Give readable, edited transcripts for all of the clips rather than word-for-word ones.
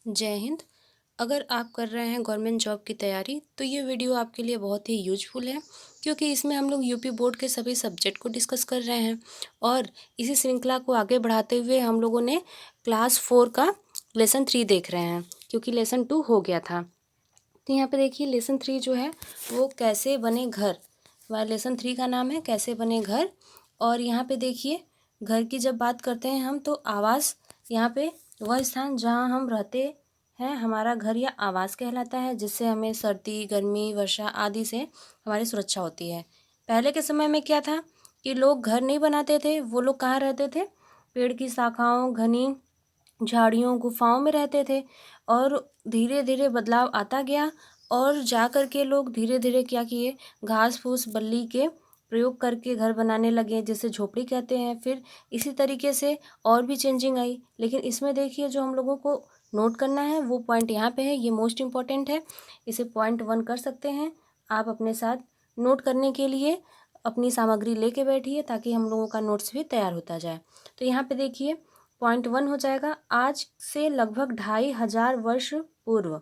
जय हिंद। अगर आप कर रहे हैं गवर्नमेंट जॉब की तैयारी तो ये वीडियो आपके लिए बहुत ही यूजफुल है, क्योंकि इसमें हम लोग यूपी बोर्ड के सभी सब्जेक्ट को डिस्कस कर रहे हैं। और इसी श्रृंखला को आगे बढ़ाते हुए हम लोगों ने क्लास 4 का लेसन 3 देख रहे हैं, क्योंकि लेसन 2 हो गया था। तो यहाँ पे देखिए लेसन 3 जो है वो कैसे बने घर, वह लेसन 3 का नाम है कैसे बने घर। और यहाँ पे देखिए घर की जब बात करते हैं हम तो आवास, यहाँ पे वह स्थान जहाँ हम रहते हैं हमारा घर या आवास कहलाता है, जिससे हमें सर्दी गर्मी वर्षा आदि से हमारी सुरक्षा होती है। पहले के समय में क्या था कि लोग घर नहीं बनाते थे, वो लोग कहाँ रहते थे, पेड़ की शाखाओं घनी झाड़ियों गुफाओं में रहते थे। और धीरे धीरे बदलाव आता गया और जा कर के लोग धीरे धीरे क्या किए, घास फूस बल्ली के प्रयोग करके घर बनाने लगे, जिसे झोपड़ी कहते हैं। फिर इसी तरीके से और भी चेंजिंग आई, लेकिन इसमें देखिए जो हम लोगों को नोट करना है वो पॉइंट यहाँ पे है, ये मोस्ट इम्पॉर्टेंट है। इसे पॉइंट 1 कर सकते हैं आप अपने साथ। नोट करने के लिए अपनी सामग्री लेके बैठिए ताकि हम लोगों का नोट्स भी तैयार होता जाए। तो यहाँ पे देखिए पॉइंट 1 हो जाएगा, आज से लगभग 2500 वर्ष पूर्व,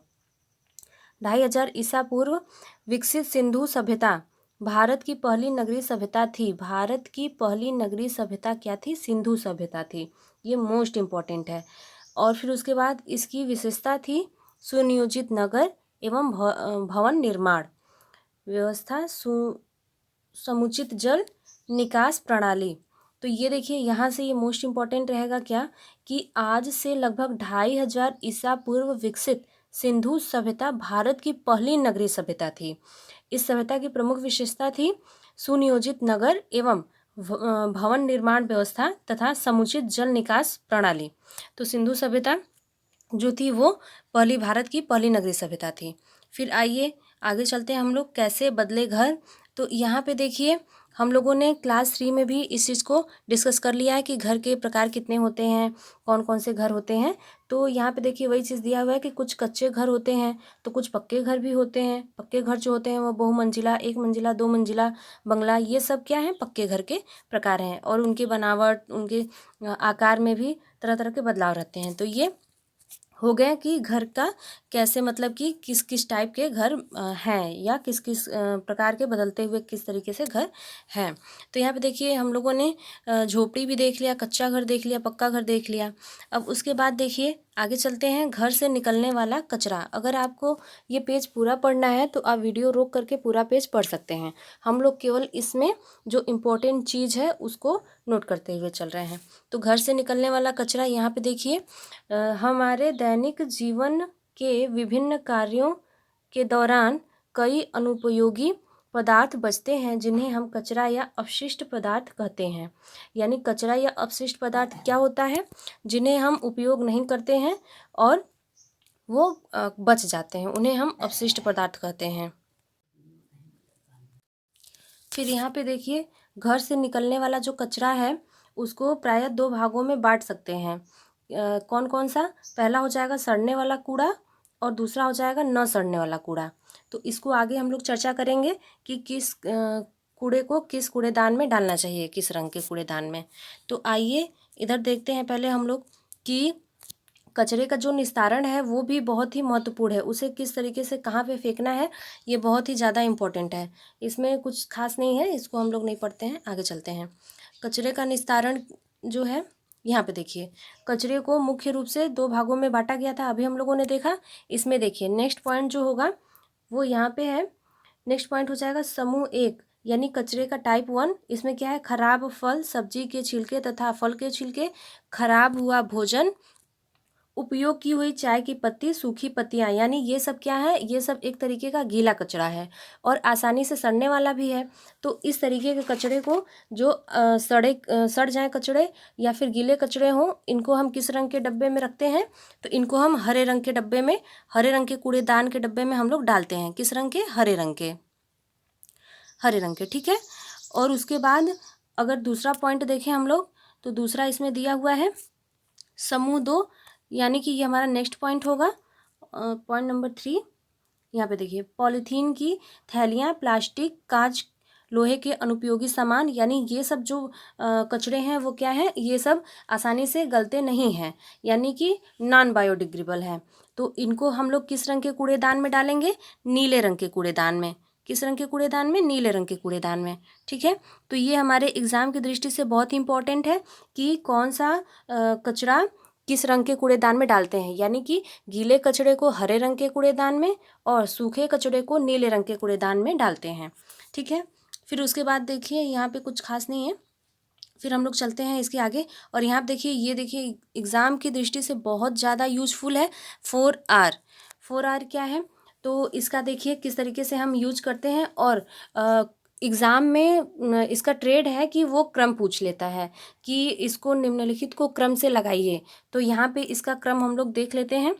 2500 ईसा पूर्व विकसित सिंधु सभ्यता भारत की पहली नगरीय सभ्यता थी। भारत की पहली नगरीय सभ्यता क्या थी? सिंधु सभ्यता थी। ये मोस्ट इम्पॉर्टेंट है। और फिर उसके बाद इसकी विशेषता थी सुनियोजित नगर एवं भवन निर्माण व्यवस्था, समुचित जल निकास प्रणाली। तो ये देखिए यहाँ से ये मोस्ट इम्पॉर्टेंट रहेगा क्या, कि आज से लगभग 2500 ईसा पूर्व विकसित सिंधु सभ्यता भारत की पहली नगरीय सभ्यता थी। इस सभ्यता की प्रमुख विशेषता थी सुनियोजित नगर एवं भवन निर्माण व्यवस्था तथा समुचित जल निकास प्रणाली। तो सिंधु सभ्यता जो थी वो पहली भारत की पहली नगरीय सभ्यता थी। फिर आइए आगे चलते हैं हम लोग, कैसे बदले घर। तो यहाँ पे देखिए हम लोगों ने क्लास 3 में भी इस चीज़ को डिस्कस कर लिया है कि घर के प्रकार कितने होते हैं, कौन कौन से घर होते हैं। तो यहाँ पे देखिए वही चीज़ दिया हुआ है कि कुछ कच्चे घर होते हैं तो कुछ पक्के घर भी होते हैं। पक्के घर जो होते हैं वो बहुमंजिला, एक मंजिला, दो मंजिला, बंगला, ये सब क्या है, पक्के घर के प्रकार हैं। और उनकी बनावट, उनके आकार में भी तरह तरह के बदलाव रहते हैं। तो ये हो गया कि घर का कैसे, मतलब कि किस किस टाइप के घर हैं, या किस किस प्रकार के बदलते हुए किस तरीके से घर हैं। तो यहाँ पे देखिए हम लोगों ने झोपड़ी भी देख लिया, कच्चा घर देख लिया, पक्का घर देख लिया। अब उसके बाद देखिए आगे चलते हैं, घर से निकलने वाला कचरा। अगर आपको ये पेज पूरा पढ़ना है तो आप वीडियो रोक करके पूरा पेज पढ़ सकते हैं। हम लोग केवल इसमें जो इम्पोर्टेंट चीज़ है उसको नोट करते हुए चल रहे हैं। तो घर से निकलने वाला कचरा, यहाँ पे देखिए हमारे दैनिक जीवन के विभिन्न कार्यों के दौरान कई अनुपयोगी पदार्थ बचते हैं, जिन्हें हम कचरा या अपशिष्ट पदार्थ कहते हैं। यानी कचरा या अपशिष्ट पदार्थ क्या होता है, जिन्हें हम उपयोग नहीं करते हैं और वो बच जाते हैं, उन्हें हम अपशिष्ट पदार्थ कहते हैं। फिर यहाँ पे देखिए घर से निकलने वाला जो कचरा है उसको प्रायः 2 भागों में बांट सकते हैं। कौन कौन सा? पहला हो जाएगा सड़ने वाला कूड़ा और दूसरा हो जाएगा न सड़ने वाला कूड़ा। तो इसको आगे हम लोग चर्चा करेंगे कि किस कूड़े को किस कूड़ेदान में डालना चाहिए, किस रंग के कूड़ेदान में। तो आइए इधर देखते हैं पहले हम लोग कि कचरे का जो निस्तारण है वो भी बहुत ही महत्वपूर्ण है। उसे किस तरीके से कहाँ पे फेंकना है ये बहुत ही ज़्यादा इम्पोर्टेंट है। इसमें कुछ खास नहीं है, इसको हम लोग नहीं पढ़ते हैं, आगे चलते हैं। कचरे का निस्तारण जो है, यहाँ पे देखिए कचरे को मुख्य रूप से 2 भागों में बांटा गया था, अभी हम लोगों ने देखा। इसमें देखिए नेक्स्ट पॉइंट जो होगा वो यहाँ पे है। नेक्स्ट पॉइंट हो जाएगा समूह 1, यानी कचरे का टाइप 1। इसमें क्या है, खराब फल सब्जी के छिलके तथा फल के छिलके, खराब हुआ भोजन, उपयोग की हुई चाय की पत्ती, सूखी पत्तियाँ, यानी ये सब क्या है, ये सब एक तरीके का गीला कचरा है और आसानी से सड़ने वाला भी है। तो इस तरीके के कचरे को जो सड़ जाए कचरे या फिर गीले कचरे हों, इनको हम किस रंग के डब्बे में रखते हैं, तो इनको हम हरे रंग के डब्बे में, हरे रंग के कूड़ेदान के डब्बे में हम लोग डालते हैं। किस रंग के? हरे रंग के, हरे रंग के, ठीक है। और उसके बाद अगर दूसरा पॉइंट देखें हम लोग, तो दूसरा इसमें दिया हुआ है समूह 2, यानी कि ये हमारा नेक्स्ट पॉइंट होगा, पॉइंट नंबर 3। यहाँ पे देखिए पॉलीथीन की थैलियाँ, प्लास्टिक, कांच, लोहे के अनुपयोगी सामान, यानी ये सब जो कचरे हैं वो क्या है, ये सब आसानी से गलते नहीं हैं, यानी कि नॉन बायोडिग्रेडेबल है। तो इनको हम लोग किस रंग के कूड़ेदान में डालेंगे, नीले रंग के कूड़ेदान में। किस रंग के कूड़ेदान में, नीले रंग के कूड़ेदान में। ठीक है, तो ये हमारे एग्जाम की दृष्टि से बहुत ही इंपॉर्टेंट है कि कौन सा कचरा किस रंग के कूड़ेदान में डालते हैं, यानी कि गीले कचरे को हरे रंग के कूड़ेदान में और सूखे कचरे को नीले रंग के कूड़ेदान में डालते हैं। ठीक है, फिर उसके बाद देखिए यहाँ पे कुछ खास नहीं है, फिर हम लोग चलते हैं इसके आगे। और यहाँ पे देखिए, ये देखिए एग्ज़ाम की दृष्टि से बहुत ज़्यादा यूजफुल है 4R। 4R क्या है, तो इसका देखिए किस तरीके से हम यूज करते हैं। और एग्ज़ाम में इसका ट्रेड है कि वो क्रम पूछ लेता है कि इसको निम्नलिखित को क्रम से लगाइए। तो यहाँ पे इसका क्रम हम लोग देख लेते हैं।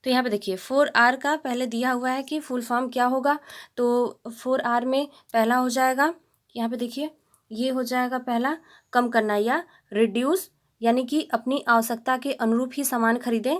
तो यहाँ पे देखिए 4R का पहले दिया हुआ है कि फुल फॉर्म क्या होगा। तो 4R में पहला हो जाएगा, यहाँ पे देखिए ये हो जाएगा पहला, कम करना या रिड्यूस, यानी कि अपनी आवश्यकता के अनुरूप ही सामान खरीदें।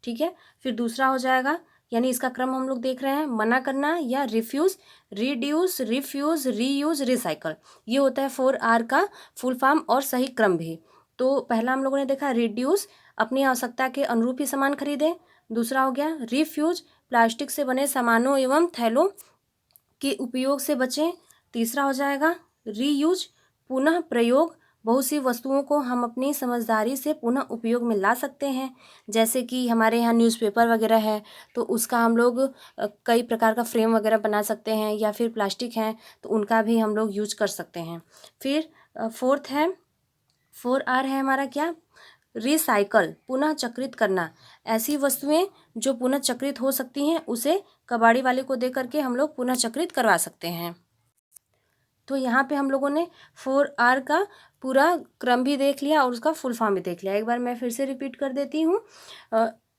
ठीक है, फिर दूसरा हो जाएगा, यानी इसका क्रम हम लोग देख रहे हैं, मना करना या refuse, reduce, refuse, reuse, recycle. ये होता है 4R का फुल फॉर्म और सही क्रम भी। तो पहला हम लोगों ने देखा रिड्यूस, अपनी आवश्यकता के अनुरूप ही सामान खरीदें। दूसरा हो गया रिफ्यूज, प्लास्टिक से बने सामानों एवं थैलों के उपयोग से बचें। तीसरा हो जाएगा रीयूज, पुनः प्रयोग, बहुत सी वस्तुओं को हम अपनी समझदारी से पुनः उपयोग में ला सकते हैं। जैसे कि हमारे यहाँ न्यूज़पेपर वगैरह है तो उसका हम लोग कई प्रकार का फ्रेम वगैरह बना सकते हैं, या फिर प्लास्टिक है तो उनका भी हम लोग यूज कर सकते हैं। फिर फोर्थ है 4R है हमारा क्या, रिसाइकल, पुनः चक्रित करना। ऐसी वस्तुएं जो पुनः चक्रित हो सकती हैं उसे कबाड़ी वाले को दे करके हम लोग पुनः चक्रित करवा सकते हैं। तो यहाँ पे हम लोगों ने 4R का पूरा क्रम भी देख लिया और उसका फुल फॉर्म भी देख लिया। एक बार मैं फिर से रिपीट कर देती हूँ।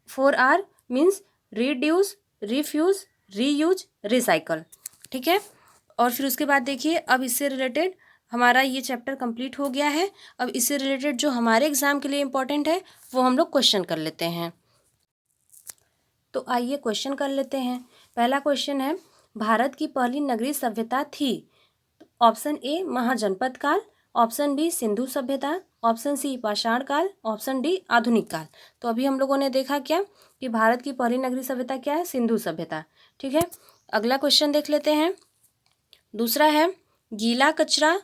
4R means reduce, refuse, reuse, recycle. ठीक है, और फिर उसके बाद देखिए अब इससे रिलेटेड हमारा ये चैप्टर कंप्लीट हो गया है। अब इससे रिलेटेड जो हमारे एग्ज़ाम के लिए इम्पोर्टेंट है वो हम लोग क्वेश्चन कर लेते हैं। तो आइए क्वेश्चन कर लेते हैं। पहला क्वेश्चन है, भारत की पहली नगरीय सभ्यता थी। ऑप्शन ए महाजनपद काल, ऑप्शन बी सिंधु सभ्यता, ऑप्शन सी पाषाण काल, ऑप्शन डी आधुनिक काल। तो अभी हम लोगों ने देखा क्या कि भारत की पहली नगरीय सभ्यता क्या है, सिंधु सभ्यता। ठीक है, अगला क्वेश्चन देख लेते हैं। दूसरा है, गीला कचरा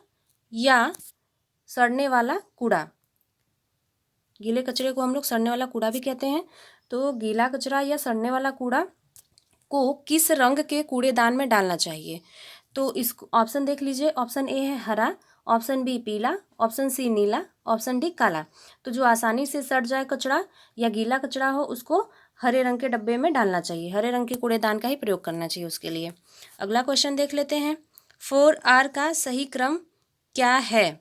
या सड़ने वाला कूड़ा। गीले कचरे को हम लोग सड़ने वाला कूड़ा भी कहते हैं। तो गीला कचरा या सड़ने वाला कूड़ा को किस रंग के कूड़ेदान में डालना चाहिए। तो इस ऑप्शन देख लीजिए, ऑप्शन ए है हरा, ऑप्शन बी पीला, ऑप्शन सी नीला, ऑप्शन डी काला। तो जो आसानी से सड़ जाए कचरा या गीला कचरा हो उसको हरे रंग के डब्बे में डालना चाहिए, हरे रंग के कूड़ेदान का ही प्रयोग करना चाहिए उसके लिए। अगला क्वेश्चन देख लेते हैं, 4R का सही क्रम क्या है।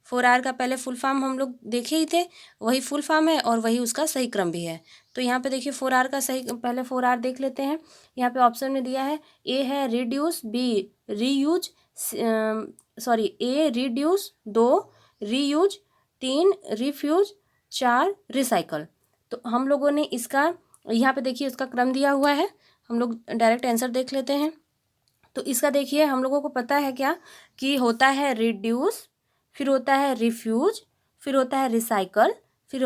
4R का पहले फुल फॉर्म हम लोग देखे ही थे, वही फुल फॉर्म है और वही उसका सही क्रम भी है। तो यहाँ पे देखिए 4R का सही, पहले 4R देख लेते हैं। यहाँ पे ऑप्शन में दिया है, ए है reduce, B reuse, A reduce, 2 reuse, 3 refuse, 4 recycle. तो हम लोगों ने इसका यहाँ पे देखिए इसका क्रम दिया हुआ है, हम लोग डायरेक्ट आंसर देख लेते हैं। तो इसका देखिए हम लोगों को पता है क्या कि होता है रिड्यूस, फिर होता है रिफ्यूज, फिर होता है रिसाइकल, फिर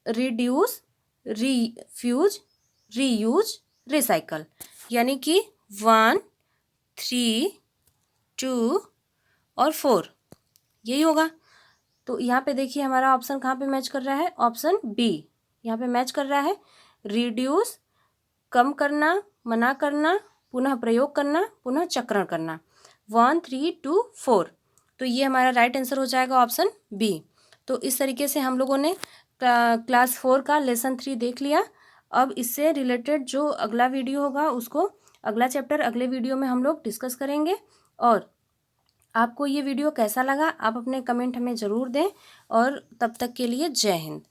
रिड्यूस, रिफ्यूज, रीयूज, रिसाइकल। यानी कि 1, 3, 2 और 4 यही होगा। तो यहाँ पे देखिए हमारा ऑप्शन कहाँ पे मैच कर रहा है, ऑप्शन बी यहाँ पे मैच कर रहा है। रिड्यूस, कम करना, मना करना, पुनः प्रयोग करना, पुनः चक्रण करना। 1, 3, 2, 4। तो ये हमारा राइट आंसर हो जाएगा ऑप्शन बी। तो इस तरीके से हम लोगों ने क्लास 4 का लेसन 3 देख लिया। अब इससे रिलेटेड जो अगला वीडियो होगा उसको, अगला चैप्टर अगले वीडियो में हम लोग डिस्कस करेंगे। और आपको ये वीडियो कैसा लगा आप अपने कमेंट हमें ज़रूर दें। और तब तक के लिए जय हिंद।